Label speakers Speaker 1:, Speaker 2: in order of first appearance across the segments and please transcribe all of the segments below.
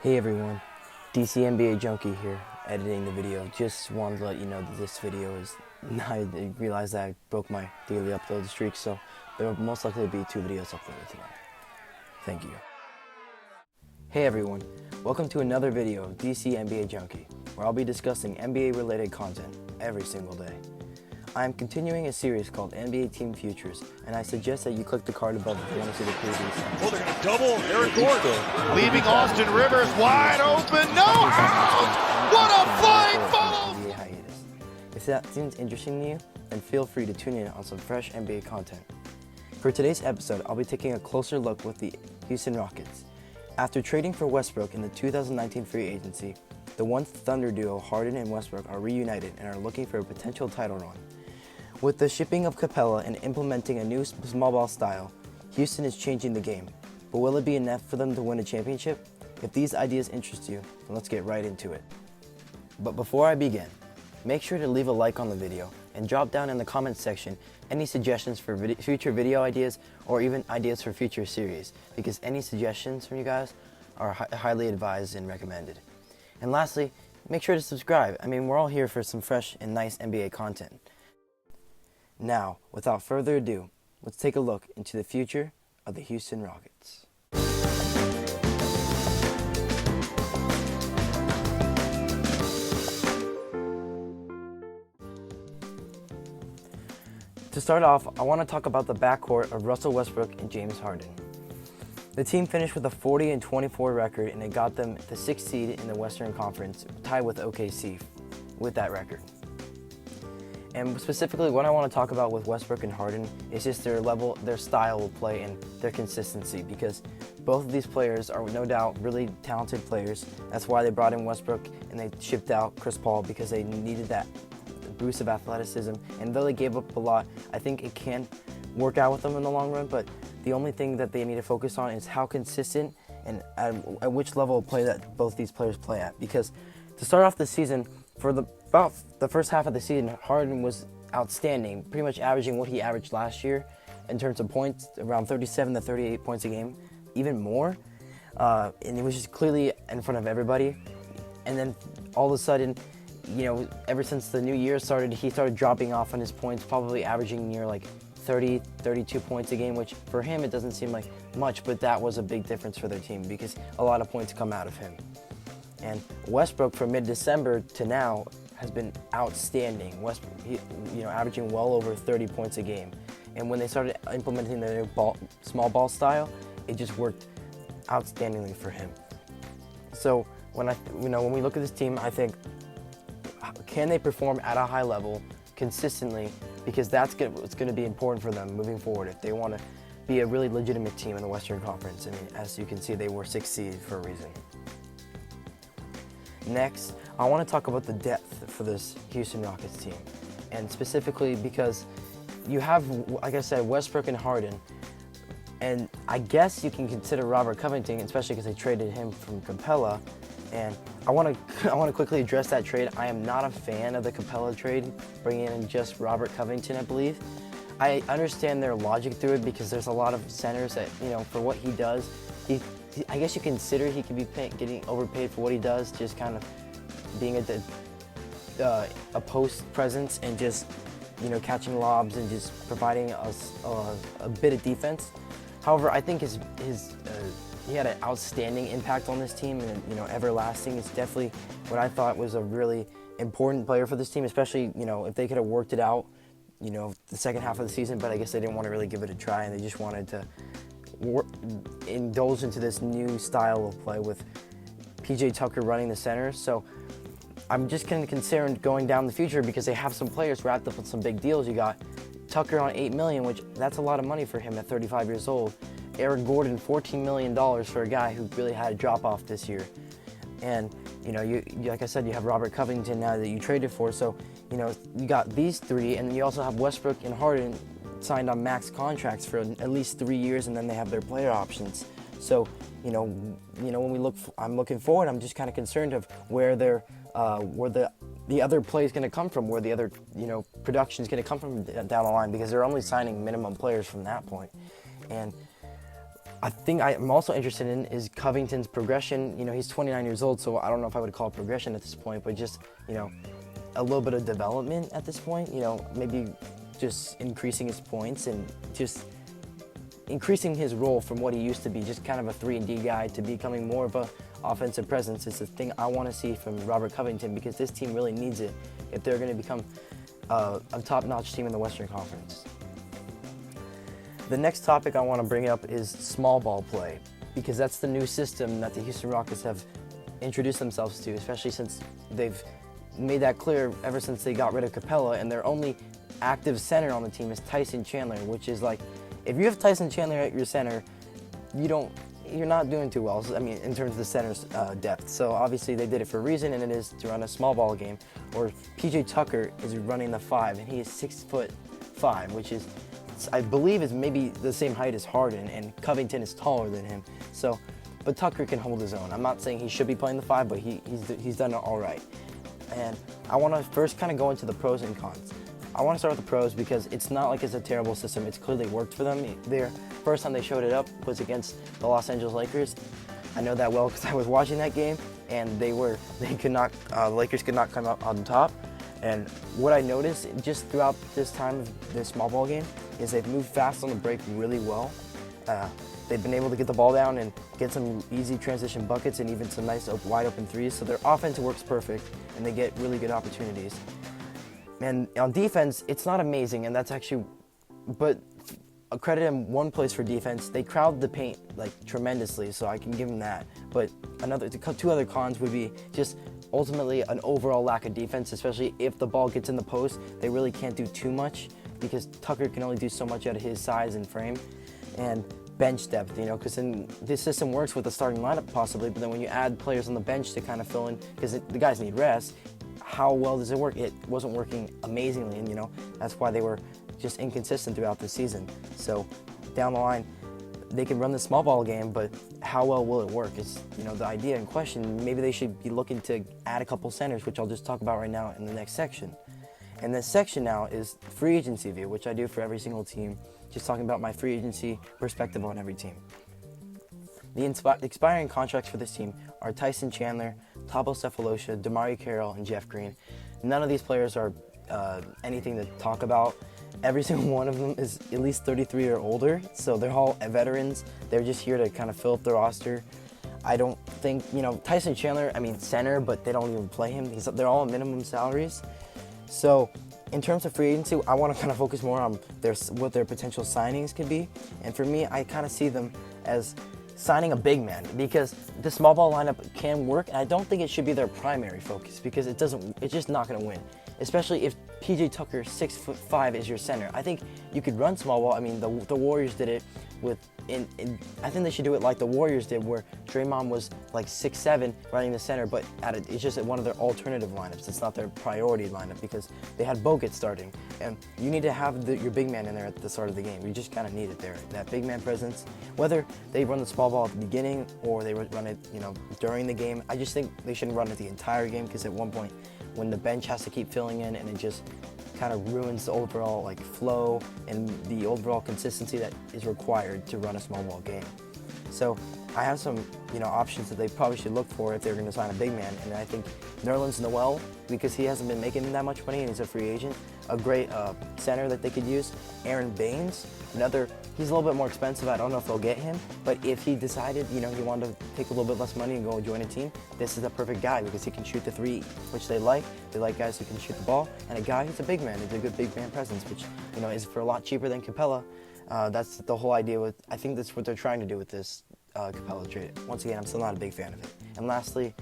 Speaker 1: Hey everyone, DC NBA Junkie here, editing the video. Just wanted to let you know that this video is, I realized that I broke my daily upload streak, so there will most likely be 2 videos uploaded tonight. Thank you. Hey everyone, welcome to another video of DC NBA Junkie, where I'll be discussing NBA related content every single day. I am continuing a series called NBA Team Futures, and I suggest that you click the card above if you want to see the previews.
Speaker 2: Oh, they're going to double Eric Gordon. Leaving Austin Rivers wide open. No out! What a flying follow!
Speaker 1: If that seems interesting to you, then feel free to tune in on some fresh NBA content. For today's episode, I'll be taking a closer look with the Houston Rockets. After trading for Westbrook in the 2019 free agency, the once Thunder duo Harden and Westbrook are reunited and are looking for a potential title run. With the shipping of Capella and implementing a new small ball style, Houston is changing the game. But will it be enough for them to win a championship? If these ideas interest you, then let's get right into it. But before I begin, make sure to leave a like on the video and drop down in the comments section any suggestions for future video ideas or even ideas for future series, because any suggestions from you guys are highly advised and recommended. And lastly, make sure to subscribe. I mean, we're all here for some fresh and nice NBA content. Now, without further ado, let's take a look into the future of the Houston Rockets. To start off, I want to talk about the backcourt of Russell Westbrook and James Harden. The team finished with a 40-24 record, and it got them the 6th seed in the Western Conference, tied with OKC with that record. And specifically, what I want to talk about with Westbrook and Harden is just their level, their style of play, and their consistency, because both of these players are no doubt really talented players. That's why they brought in Westbrook and they shipped out Chris Paul, because they needed that boost of athleticism. And though they gave up a lot, I think it can work out with them in the long run, but the only thing that they need to focus on is how consistent and at which level of play that both these players play at. Because to start off the season, for about the first half of the season, Harden was outstanding, pretty much averaging what he averaged last year in terms of points, around 37 to 38 points a game, even more. And it was just clearly in front of everybody. And then all of a sudden, you know, ever since the new year started, he started dropping off on his points, probably averaging near like 30, 32 points a game, which for him it doesn't seem like much, but that was a big difference for their team because a lot of points come out of him. And Westbrook from mid-December to now has been outstanding. Westbrook, averaging well over 30 points a game. And when they started implementing the new small ball style, it just worked outstandingly for him. So when we look at this team, I think, can they perform at a high level consistently? Because that's what's going to be important for them moving forward if they want to be a really legitimate team in the Western Conference. I mean, as you can see, they were 6th seed for a reason. Next, I want to talk about the depth for this Houston Rockets team, and specifically because you have, like I said, Westbrook and Harden, and I guess you can consider Robert Covington, especially because they traded him from Capella. And I want to quickly address that trade. I am not a fan of the Capella trade, bringing in just Robert Covington, I believe. I understand their logic through it because there's a lot of centers that, for what he does, I guess you consider he could be getting overpaid for what he does, just kind of being a post presence and just, catching lobs and just providing us a bit of defense. However, I think he had an outstanding impact on this team, and everlasting. It's definitely what I thought was a really important player for this team, especially if they could have worked it out, the second half of the season. But I guess they didn't want to really give it a try, and they just wanted to indulge into this new style of play with PJ Tucker running the center. So I'm just kind of concerned going down the future because they have some players wrapped up with some big deals. You got Tucker on $8 million, which that's a lot of money for him at 35 years old. Eric Gordon, $14 million for a guy who really had a drop-off this year. And, you like I said, you have Robert Covington now that you traded for. So, you got these three, and then you also have Westbrook and Harden signed on max contracts for at least 3 years, and then they have their player options. So, when I'm looking forward, I'm just kind of concerned of where the other play is going to come from, where the other, production is going to come from down the line, because they're only signing minimum players from that point. And I think I'm also interested in is Covington's progression. He's 29 years old, so I don't know if I would call it progression at this point, but just, a little bit of development at this point. Maybe just increasing his points and just increasing his role from what he used to be, just kind of a 3-and-D guy, to becoming more of a offensive presence. Is the thing I want to see from Robert Covington, because this team really needs it if they're going to become a top-notch team in the Western Conference. The next topic I want to bring up is small ball play, because that's the new system that the Houston Rockets have introduced themselves to, especially since they've made that clear ever since they got rid of Capella, and their only active center on the team is Tyson Chandler, which is like, if you have Tyson Chandler at your center, you're not doing too well, in terms of the center's depth. So obviously they did it for a reason, and it is to run a small ball game. Or PJ Tucker is running the 5, and he is 6'5", which is, I believe, is maybe the same height as Harden, and Covington is taller than him. So, but Tucker can hold his own. I'm not saying he should be playing the 5, but he's done it all right. And I want to first kind of go into the pros and cons. I want to start with the pros because it's not like it's a terrible system. It's clearly worked for them. Their first time they showed it up was against the Los Angeles Lakers. I know that well because I was watching that game, and the Lakers could not come out on top. And what I noticed just throughout this time of this small ball game is they've moved fast on the break really well. They've been able to get the ball down and get some easy transition buckets and even some nice wide open threes. So their offense works perfect, and they get really good opportunities. And on defense, it's not amazing, and that's actually, but I credit them one place for defense. They crowd the paint tremendously, so I can give them that. But two other cons would be just ultimately an overall lack of defense, especially if the ball gets in the post. They really can't do too much because Tucker can only do so much out of his size and frame. And bench depth, because this system works with the starting lineup possibly, but then when you add players on the bench to kind of fill in, because the guys need rest, how well does it work? It wasn't working amazingly, and that's why they were just inconsistent throughout the season. So down the line, they can run the small ball game, but how well will it work? It's the idea in question. Maybe they should be looking to add a couple centers, which I'll just talk about right now in the next section. And this section now is free agency view, which I do for every single team, just talking about my free agency perspective on every team. The expiring contracts for this team are Tyson Chandler, Thabo Sefolosha, DeMarre Carroll, and Jeff Green. None of these players are anything to talk about. Every single one of them is at least 33 or older, so they're all veterans. They're just here to kind of fill up the roster. I don't think, Tyson Chandler, center, but they don't even play him. They're all on minimum salaries. So in terms of free agency, I want to kind of focus more on what their potential signings could be. And for me, I kind of see them as signing a big man, because the small ball lineup can work, and I don't think it should be their primary focus because it's just not going to win, especially if PJ Tucker 6'5" is your center. I think you could run small ball. The Warriors did it I think they should do it like the Warriors did, where Draymond was like 6'7" running the center, but it's just one of their alternative lineups. It's not their priority lineup because they had Bogut starting, and you need to have your big man in there at the start of the game. You just kind of need it there, that big man presence. Whether they run the small ball at the beginning or they run it, during the game, I just think they shouldn't run it the entire game, because at one point, when the bench has to keep filling in, and it just kind of ruins the overall flow and the overall consistency that is required to run a small ball game. So I have some options that they probably should look for if they're going to sign a big man, and I think Nerlens Noel, because he hasn't been making that much money and he's a free agent, a great center that they could use. Aaron Baines, he's a little bit more expensive. I don't know if they'll get him, but if he decided he wanted to take a little bit less money and go join a team, this is a perfect guy because he can shoot the three, which they like. They like guys who can shoot the ball, and a guy who's a big man. He's a good big man presence, which is for a lot cheaper than Capella. That's the whole idea I think that's what they're trying to do with this Capella trade. Once again, I'm still not a big fan of it. And lastly,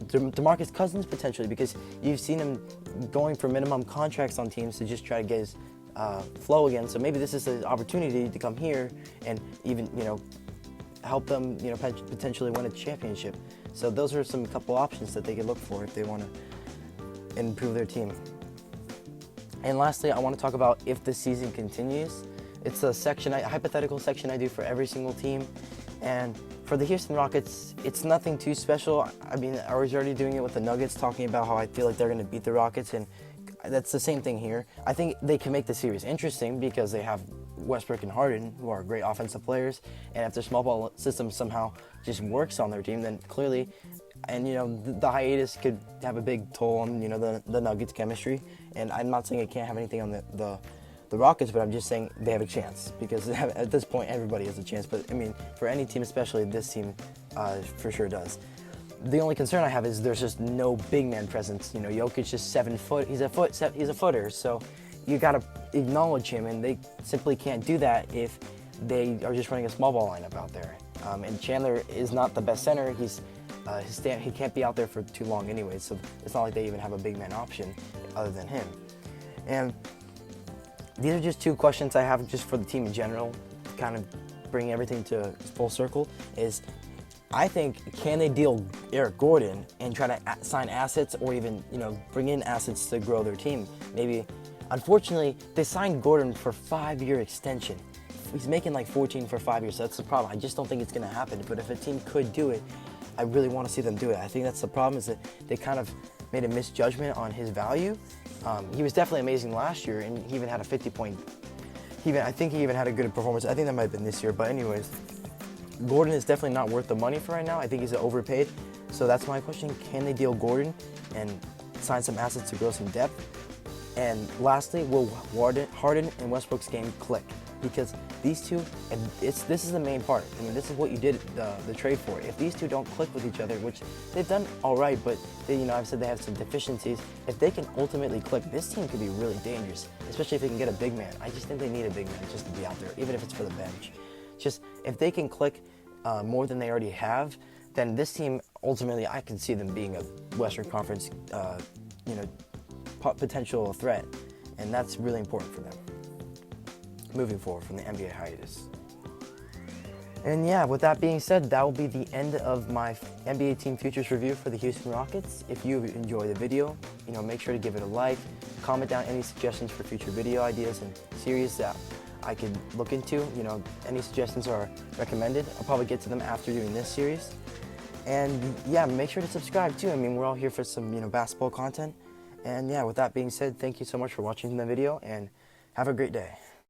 Speaker 1: DeMarcus Cousins potentially, because you've seen him going for minimum contracts on teams to just try to get his flow again. So maybe this is an opportunity to come here and even help them potentially win a championship. So those are some couple options that they could look for if they want to improve their team. And lastly, I want to talk about if the season continues. It's a hypothetical section I do for every single team. And for the Houston Rockets, it's nothing too special. I was already doing it with the Nuggets, talking about how I feel like they're going to beat the Rockets, and that's the same thing here. I think they can make the series interesting because they have Westbrook and Harden, who are great offensive players, and if their small ball system somehow just works on their team, then clearly, and the hiatus could have a big toll on the Nuggets chemistry. And I'm not saying it can't have anything on the Rockets, but I'm just saying they have a chance, because at this point everybody has a chance. But I mean, for any team, especially this team, for sure does. The only concern I have is there's just no big man presence. Jokic is 7 foot. He's a footer. So you gotta acknowledge him, and they simply can't do that if they are just running a small ball lineup out there. And Chandler is not the best center. He can't be out there for too long anyway. So it's not like they even have a big man option other than him. And these are just two questions I have just for the team in general, kind of bring everything to full circle. Is I think, can they deal Eric Gordon and try to sign assets, or even bring in assets to grow their team? Maybe, unfortunately, they signed Gordon for 5-year extension. He's making like 14 for 5 years, so that's the problem. I just don't think it's going to happen. But if a team could do it, I really want to see them do it. I think that's the problem, is that they kind of made a misjudgment on his value. He was definitely amazing last year, and he even had a 50-point. I think he even had a good performance. I think that might have been this year. But anyways, Gordon is definitely not worth the money for right now. I think he's overpaid. So that's my question. Can they deal Gordon and sign some assets to grow some depth? And lastly, will Harden and Westbrook's game click? Because these two, and this is the main part. I mean, this is what you did the trade for. If these two don't click with each other, which they've done all right, but I've said they have some deficiencies. If they can ultimately click, this team could be really dangerous, especially if they can get a big man. I just think they need a big man just to be out there, even if it's for the bench. Just if they can click more than they already have, then this team ultimately, I can see them being a Western Conference, potential threat, and that's really important for them moving forward from the NBA hiatus. And yeah, with that being said, that will be the end of my NBA team futures review for the Houston Rockets. If you enjoy the video, make sure to give it a like, comment down any suggestions for future video ideas and series that I could look into. Any suggestions are recommended. I'll probably get to them after doing this series. And yeah, make sure to subscribe too. I mean, we're all here for some, basketball content. And yeah, with that being said, thank you so much for watching the video, and have a great day.